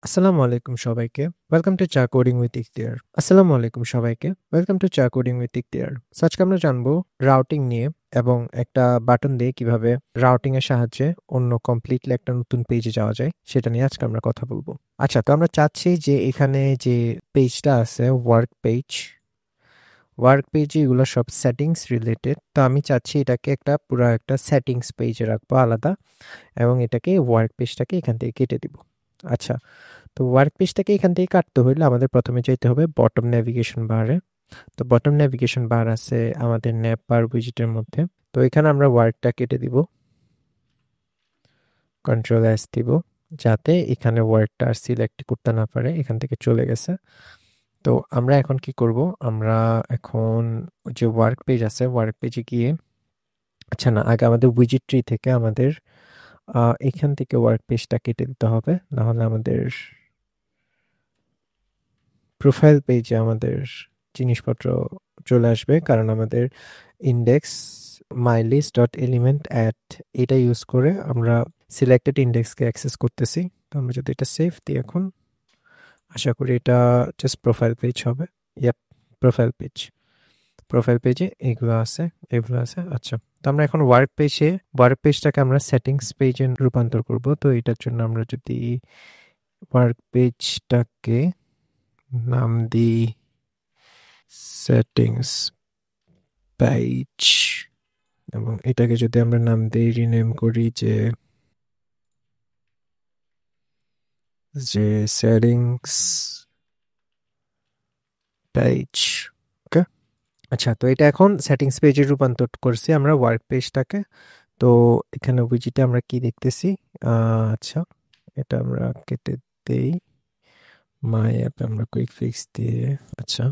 আসসালামু আলাইকুম সবাইকে। ওয়েলকাম টু চা কোডিং উইথ ইখতিয়ার। আসসালামু আলাইকুম সবাইকে। ওয়েলকাম টু চা কোডিং উইথ ইখতিয়ার। আজকে আমরা জানবো রাউটিং নিয়ে এবং একটা বাটন দিয়ে কিভাবে রাউটিং এর সাহায্যে অন্য কমপ্লিটলি একটা নতুন পেজে যাওয়া যায় সেটা নিয়ে আজকে আমরা কথা বলবো। আচ্ছা, তো আমরা চাচ্ছি যে এখানে যে পেজটা আছে ওয়ার্ক পেজে এগুলো সব সেটিংস রিলেটেড। তো আমি চাচ্ছি এটাকে পুরো একটা সেটিংস পেজে রাখবো আলাদা, এবং এটাকে ওয়ার্ক পেজটাকে এখান থেকে কেটে দিব। আচ্ছা, তো ওয়ার্ক পেজটাকে এখান থেকে কাটতে হইলে আমাদের প্রথমে যেতে হবে বটম নেভিগেশন বারে। তো বটম নেভিগেশন বার আছে আমাদের ন্যাপ বার উইজেটের মধ্যে। তো এখানে আমরা ওয়ার্কটা কেটে দিব, কন্ট্রোল এস দিব, যাতে এখানে ওয়ার্কটা আর সিলেক্ট করতে না পারে, এখান থেকে চলে গেছে। তো আমরা এখন কি করব, আমরা এখন যে ওয়ার্ক পেজ আছে ওয়ার্ক পেজে গিয়ে, আচ্ছা না, আগে আমাদের উইজেট ট্রি থেকে আমাদের এখান থেকে ওয়ার্ক পেজটা কেটে দিতে হবে, নাহলে আমাদের প্রোফাইল পেজে আমাদের জিনিসপত্র চলে আসবে, কারণ আমাদের ইন্ডেক্স মাইলিস্ট ডট এলিমেন্ট অ্যাট এটা ইউজ করে আমরা সিলেক্টেড ইন্ডেক্সকে অ্যাক্সেস করতেছি। তো আমরা যদি এটা সেভ দিই এখন, আশা করি এটা জাস্ট প্রোফাইল পেজ হবে। Yup, profile page. প্রোফাইল পেজে এগুলো আছে। আচ্ছা, তো আমরা এখন ওয়ার্ক পেজটাকে আমরা সেটিংস পেজে রূপান্তর করব। তো এটার জন্য আমরা যদি ওয়ার্ক পেজটাকে নাম দিই সেটিংস পেজ, এবং এটাকে যদি আমরা নাম দিই, রিনেম করি যে সেটিংস পেজ। ওকে, আচ্ছা, তো এটা এখন সেটিংস পেজে রূপান্তর করছি আমরা ওয়ার্ক পেজটাকে। তো এখানে উইজিটে আমরা কি দেখতেছি, আচ্ছা, এটা আমরা কেটে দেই, মাই অ্যাপ আমরা কুইক ফিক্স দিয়ে। আচ্ছা,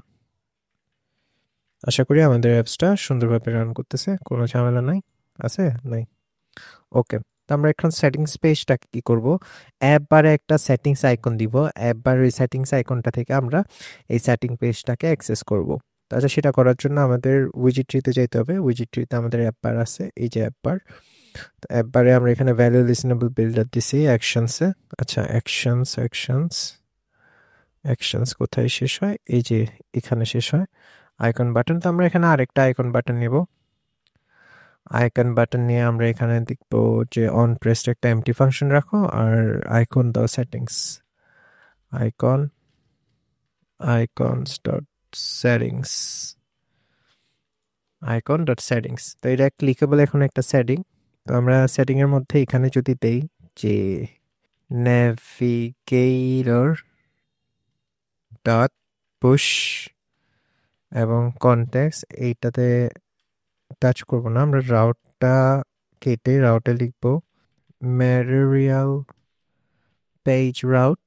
আশা করি আমাদের অ্যাপসটা সুন্দরভাবে রান করতেছে, কোনো ঝামেলা নাই, আছে নাই। ওকে, তো আমরা এখন সেটিংস পেজটাকে কি করব, অ্যাপ বারে একটা সেটিংস আইকন দিব। অ্যাপ বারের সেটিংস আইকনটা থেকে আমরা এই সেটিং পেজটাকে অ্যাক্সেস করব। তাছাড়া সেটা করার জন্য আমাদের উইজিট ট্রিতে যেতে হবে। উইজিট ট্রিতে আমাদের অ্যাপ বার আছে, এই যে অ্যাপ বার। তো অ্যাপ বারে আমরা এখানে ভ্যালু লিসনেবল বিল্ডার দিছি অ্যাকশনসে। আচ্ছা, অ্যাকশনস কোথায় শেষ হয়, এই যে এখানে শেষ হয়। আইকন বাটন, তো আমরা এখানে আরেকটা আইকন বাটন নেব। আইকন বাটন নিয়ে আমরা এখানে দেখবো যে অন প্রেসড একটা এমটি ফাংশন রাখো, আর আইকন দাও settings, icon icons dot settings, icon dot settings. তো এটা ক্লিকেবল এখন একটা সেটিং। তো আমরা সেটিং এর মধ্যে এখানে যদি দেই যে নেভিগেটর ডট পুশ এবং কনটেক্সট, এইটাতে টাচ করব না, আমরা রাউটটা কেটে রাউটে লিখবো ম্যাটেরিয়াল পেজ রাউট।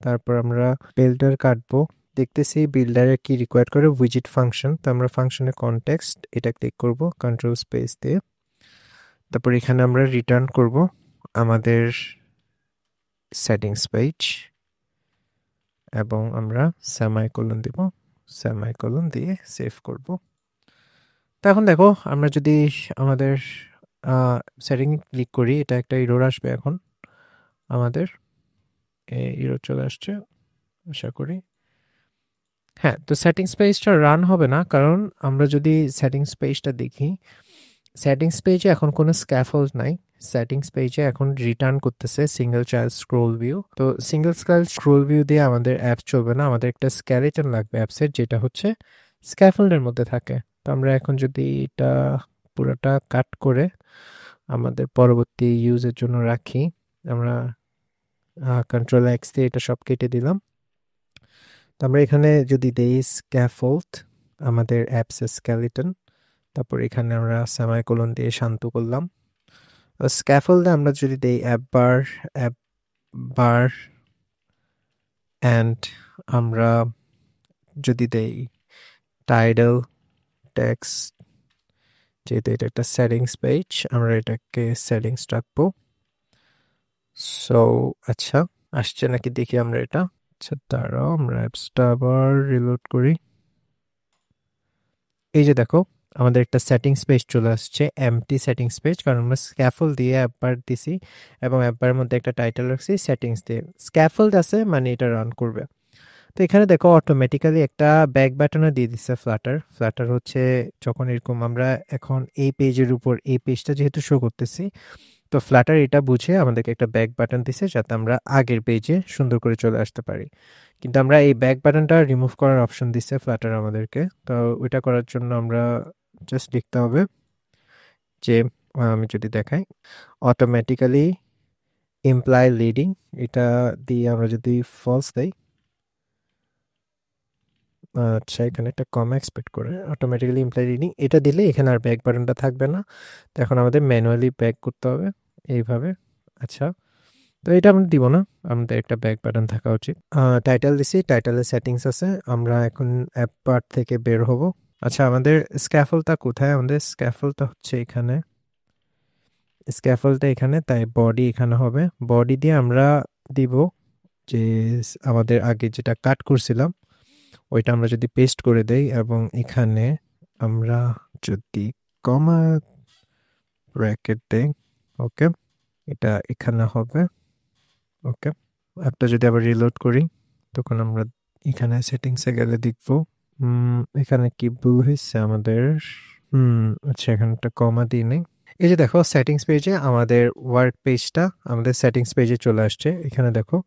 তারপর আমরা বিল্ডার কাটবো, দেখতেছি বিল্ডারে কি রিকোয়ার করে উইজিট ফাংশন। তো আমরা ফাংশনের কনটেক্সট এটা ক্লিক করব কন্ট্রোল স্পেস দিয়ে। তারপর এখানে আমরা রিটার্ন করব আমাদের সেটিংস পেজ, এবং আমরা সেমাইকোলন দিব, সেমাইকোলন দিয়ে সেভ করব। তো এখন দেখো, আমরা যদি আমাদের সেটিং ক্লিক করি, এটা একটা ইরর আসবে এখন আমাদের, ইরর চলে আসছে আশা করি। হ্যাঁ, তো সেটিংস পেজটা রান হবে না, কারণ আমরা যদি সেটিংস পেজটা দেখি, সেটিংস পেজে এখন কোনো স্ক্যাফোল্ড নাই। সেটিংস পেজে এখন রিটার্ন করতেছে সিঙ্গেল চাইল্ড স্ক্রোল ভিউ। তো সিঙ্গেল চাইল্ড স্ক্রোল ভিউ দিয়ে আমাদের অ্যাপ চলবে না, আমাদের একটা স্কেলেটন লাগবে অ্যাপসের, যেটা হচ্ছে স্ক্যাফোল্ডের মধ্যে থাকে। তো আমরা এখন যদি এটা পুরোটা কাট করে আমাদের পরবর্তী ইউজের জন্য রাখি, আমরা কন্ট্রোল এক্স দিয়ে এটা সব কেটে দিলাম। তো আমরা এখানে যদি দেই স্ক্যাফোল্ড, আমাদের অ্যাপসের স্কেলেটন, তারপর এখানে আমরা সেমাইকোলন দিয়ে শান্ত করলাম। স্ক্যাফোল্ডে আমরা যদি দেই অ্যাপ বার অ্যান্ড আমরা যদি দেই টাইটেল টেক্সট, যেহেতু এটা একটা সেটিংস পেজ, আমরা এটাকে সেটিংস রাখবো। সো আচ্ছা, আসছে নাকি দেখি আমরা এটা। আচ্ছা, দাঁড়াও, আমরা অ্যাপসটা আবার রিলোড করি। এই যে দেখো, আমাদের একটা সেটিংস পেজ চলে আসছে, এমটি সেটিংস পেজ, কারণ আমরা স্ক্যাফোল্ড দিয়ে অ্যাপবার দিছি এবং অ্যাপবারের মধ্যে একটা টাইটেল রাখছি সেটিংস দিয়ে। স্ক্যাফোল্ড আছে মানে এটা রান করবে। তো এখানে দেখো অটোমেটিক্যালি একটা ব্যাক বাটনও দিয়ে দিচ্ছে ফ্লাটার হচ্ছে যখন এরকম আমরা এখন এই পেজের উপর এই পেজটা যেহেতু শো করতেছি, তো ফ্লাটার এটা বুঝে আমাদেরকে একটা ব্যাক বাটন দিছে যাতে আমরা আগের পেজে সুন্দর করে চলে আসতে পারি। কিন্তু আমরা এই ব্যাক বাটনটা রিমুভ করার অপশন দিচ্ছে ফ্লাটার আমাদেরকে। তো ওইটা করার জন্য আমরা জাস্ট লিখতে হবে যে আমি যদি দেখাই অটোমেটিক্যালি ইমপ্লাই লিডিং, এটা দিয়ে আমরা যদি ফলস দেই, আচ্ছা এখানে একটা কমা এক্সপেক্ট করে অটোমেটিক্যালি ইমপ্লাই লিডিং এটা দিলে এখানে আর ব্যাক বাটনটা থাকবে না। তো এখন আমাদের ম্যানুয়ালি ব্যাক করতে হবে এইভাবে। আচ্ছা, তো এটা আমরা দিব না, আমাদের একটা ব্যাক বাটন থাকা উচিত। টাইটেল দিছি, টাইটেলের সেটিংস আছে, আমরা এখন অ্যাপ পার্ট থেকে বের হব। আচ্ছা, আমাদের স্ক্যাফোল্ডটা কোথায়? আমাদের স্ক্যাফোল্ডটা হচ্ছে এখানে, স্ক্যাফোল্ডটা এখানে, তাই বডি এখানে হবে। বডি দিয়ে আমরা দিব যে আমাদের আগে যেটা কাট করছিলাম ওইটা আমরা যদি পেস্ট করে দেই এবং এখানে আমরা যদি কমা ব্র্যাকেট দেই, ওকে, এটা এখানে হবে। ওকে, অ্যাপটা যদি আবার রিলোড করি তখন আমরা এখানে সেটিংসে গেলে দেখব এখানে কি ভুল হয়েছে আমাদের। আচ্ছা, এখানে একটা কমা দিয়ে নেই। এই যে দেখো সেটিংস পেজে আমাদের ওয়ার্ক পেজটা আমাদের সেটিংস পেজে চলে আসছে। এখানে দেখো,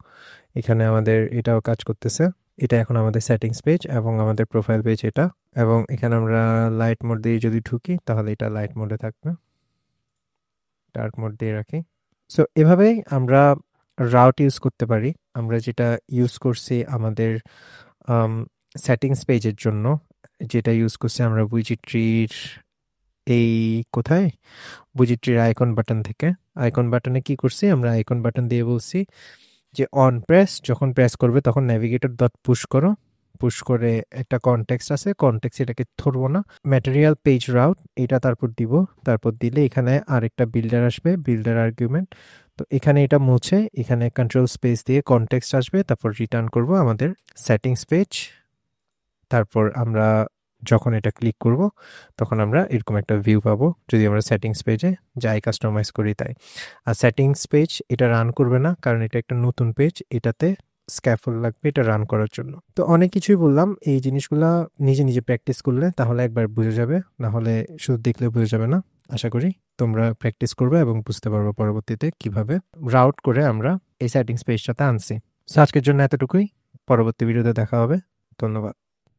এখানে আমাদের এটাও কাজ করতেছে। এটা এখন আমাদের সেটিংস পেজ এবং আমাদের প্রোফাইল পেজ এটা। এবং এখানে আমরা লাইট মোড দিয়ে যদি ঢুকি তাহলে এটা লাইট মোডে থাকবে, ডার্ক মোড দিয়ে রাখি। সো এভাবেই আমরা রাউট ইউজ করতে পারি। আমরা যেটা ইউজ করছি আমাদের সেটিংস পেজের জন্য, যেটা ইউজ করছি আমরা উইজিট্রির এই কোথায় উইজিট্রির আইকন বাটন থেকে। আইকন বাটনে কি করছি, আমরা আইকন বাটন দিয়ে বলছি যে অন প্রেস, যখন প্রেস করবে তখন ন্যাভিগেটর ডট পুশ করো, পুশ করে একটা কনটেক্সট আছে, কনটেক্সট এটাকে ধরবো না, ম্যাটেরিয়াল পেজ রাউট এটা তারপর দিব। তারপর দিলে এখানে আরেকটা বিল্ডার আসবে, বিল্ডার আর্গুমেন্ট। তো এখানে এটা মুছে এখানে কন্ট্রোল স্পেস দিয়ে কনটেক্সট আসবে, তারপর রিটার্ন করব আমাদের সেটিংস পেজ। তারপর আমরা যখন এটা ক্লিক করব তখন আমরা এরকম একটা ভিউ পাবো যদি আমরা সেটিংস পেজে যাই কাস্টমাইজ করি তাই। আর সেটিংস পেজ এটা রান করবে না, কারণ এটা একটা নতুন পেজ, এটাতে স্ক্যাফোল্ড লাগবে এটা রান করার জন্য। তো অনেক কিছুই বললাম, এই জিনিসগুলা নিজে নিজে প্র্যাকটিস করলে তাহলে একবার বুঝে যাবে, না হলে শুধু দেখলে বুঝে যাবে না। আশা করি তোমরা প্র্যাকটিস করবে এবং বুঝতে পারবো পরবর্তীতে কিভাবে রাউট করে আমরা এই সেটিংস পেজটাতে আনছি। সো আজকের জন্য এতটুকুই, পরবর্তী ভিডিওতে দেখা হবে। ধন্যবাদ।